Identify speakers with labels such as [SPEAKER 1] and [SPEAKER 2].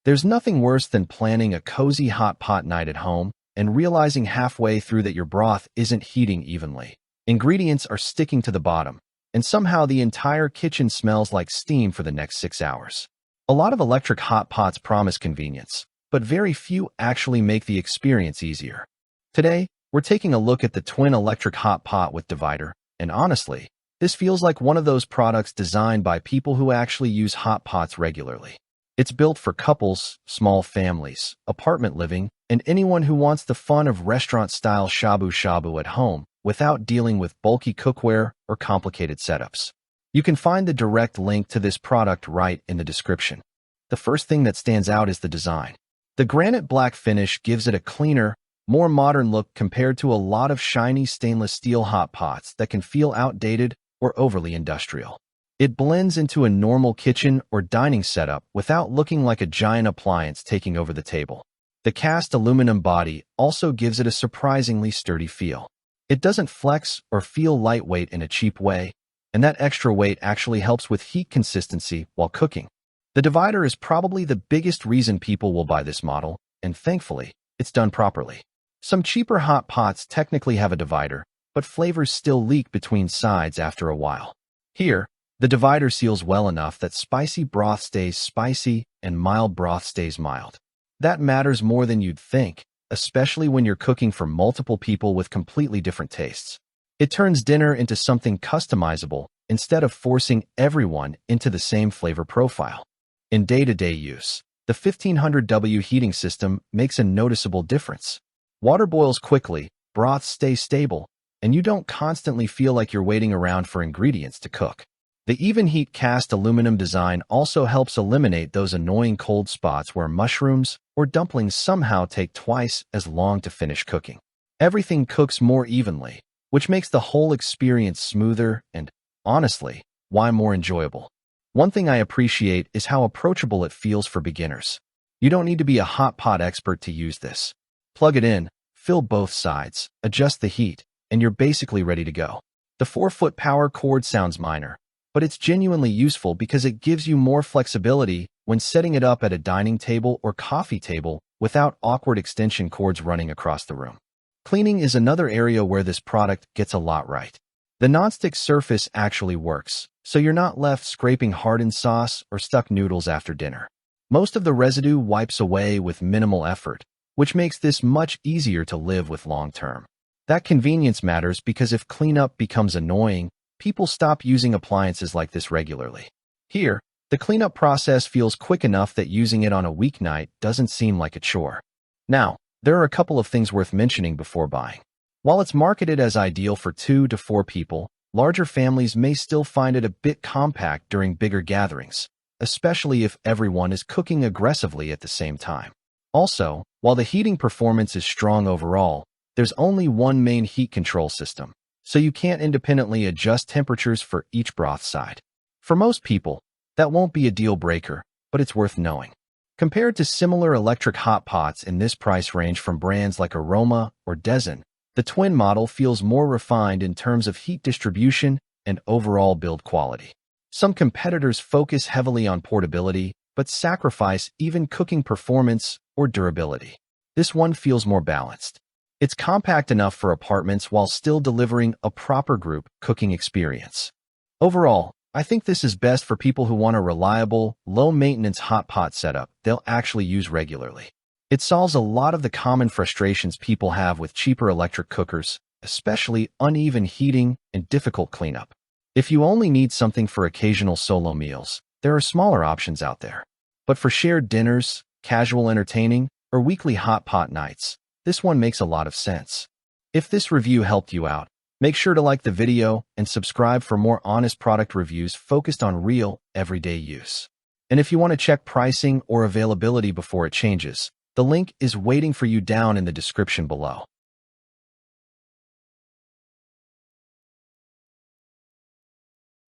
[SPEAKER 1] There's nothing worse than planning a cozy hot pot night at home and realizing halfway through that your broth isn't heating evenly. Ingredients are sticking to the bottom, and somehow the entire kitchen smells like steam for the next 6 hours. A lot of electric hot pots promise convenience, but very few actually make the experience easier. Today, we're taking a look at the twin electric hot pot with divider, and honestly, this feels like one of those products designed by people who actually use hot pots regularly. It's built for couples, small families, apartment living, and anyone who wants the fun of restaurant-style shabu-shabu at home without dealing with bulky cookware or complicated setups. You can find the direct link to this product right in the description. The first thing that stands out is the design. The granite black finish gives it a cleaner, more modern look compared to a lot of shiny stainless steel hot pots that can feel outdated or overly industrial. It blends into a normal kitchen or dining setup without looking like a giant appliance taking over the table. The cast aluminum body also gives it a surprisingly sturdy feel. It doesn't flex or feel lightweight in a cheap way, and that extra weight actually helps with heat consistency while cooking. The divider is probably the biggest reason people will buy this model, and thankfully, it's done properly. Some cheaper hot pots technically have a divider, but flavors still leak between sides after a while. Here, the divider seals well enough that spicy broth stays spicy and mild broth stays mild. That matters more than you'd think, especially when you're cooking for multiple people with completely different tastes. It turns dinner into something customizable instead of forcing everyone into the same flavor profile. In day-to-day use, the 1500W heating system makes a noticeable difference. Water boils quickly, broths stay stable, and you don't constantly feel like you're waiting around for ingredients to cook. The Evenheat cast aluminum design also helps eliminate those annoying cold spots where mushrooms or dumplings somehow take twice as long to finish cooking. Everything cooks more evenly, which makes the whole experience smoother and, honestly, why more enjoyable. One thing I appreciate is how approachable it feels for beginners. You don't need to be a hot pot expert to use this. Plug it in, fill both sides, adjust the heat, and you're basically ready to go. The 4-foot power cord sounds minor, but it's genuinely useful because it gives you more flexibility when setting it up at a dining table or coffee table without awkward extension cords running across the room. Cleaning is another area where this product gets a lot right. The nonstick surface actually works, so you're not left scraping hardened sauce or stuck noodles after dinner. Most of the residue wipes away with minimal effort, which makes this much easier to live with long-term. That convenience matters because if cleanup becomes annoying, people stop using appliances like this regularly. Here, the cleanup process feels quick enough that using it on a weeknight doesn't seem like a chore. Now, there are a couple of things worth mentioning before buying. While it's marketed as ideal for 2 to 4 people, larger families may still find it a bit compact during bigger gatherings, especially if everyone is cooking aggressively at the same time. Also, while the heating performance is strong overall, there's only one main heat control system, so you can't independently adjust temperatures for each broth side. For most people, that won't be a deal breaker, but it's worth knowing. Compared to similar electric hot pots in this price range from brands like Aroma or Dezin, the twin model feels more refined in terms of heat distribution and overall build quality. Some competitors focus heavily on portability, but sacrifice even cooking performance or durability. This one feels more balanced. It's compact enough for apartments while still delivering a proper group cooking experience. Overall, I think this is best for people who want a reliable, low-maintenance hot pot setup they'll actually use regularly. It solves a lot of the common frustrations people have with cheaper electric cookers, especially uneven heating and difficult cleanup. If you only need something for occasional solo meals, there are smaller options out there. But for shared dinners, casual entertaining, or weekly hot pot nights, this one makes a lot of sense. If this review helped you out, make sure to like the video and subscribe for more honest product reviews focused on real, everyday use. And if you want to check pricing or availability before it changes, the link is waiting for you down in the description below.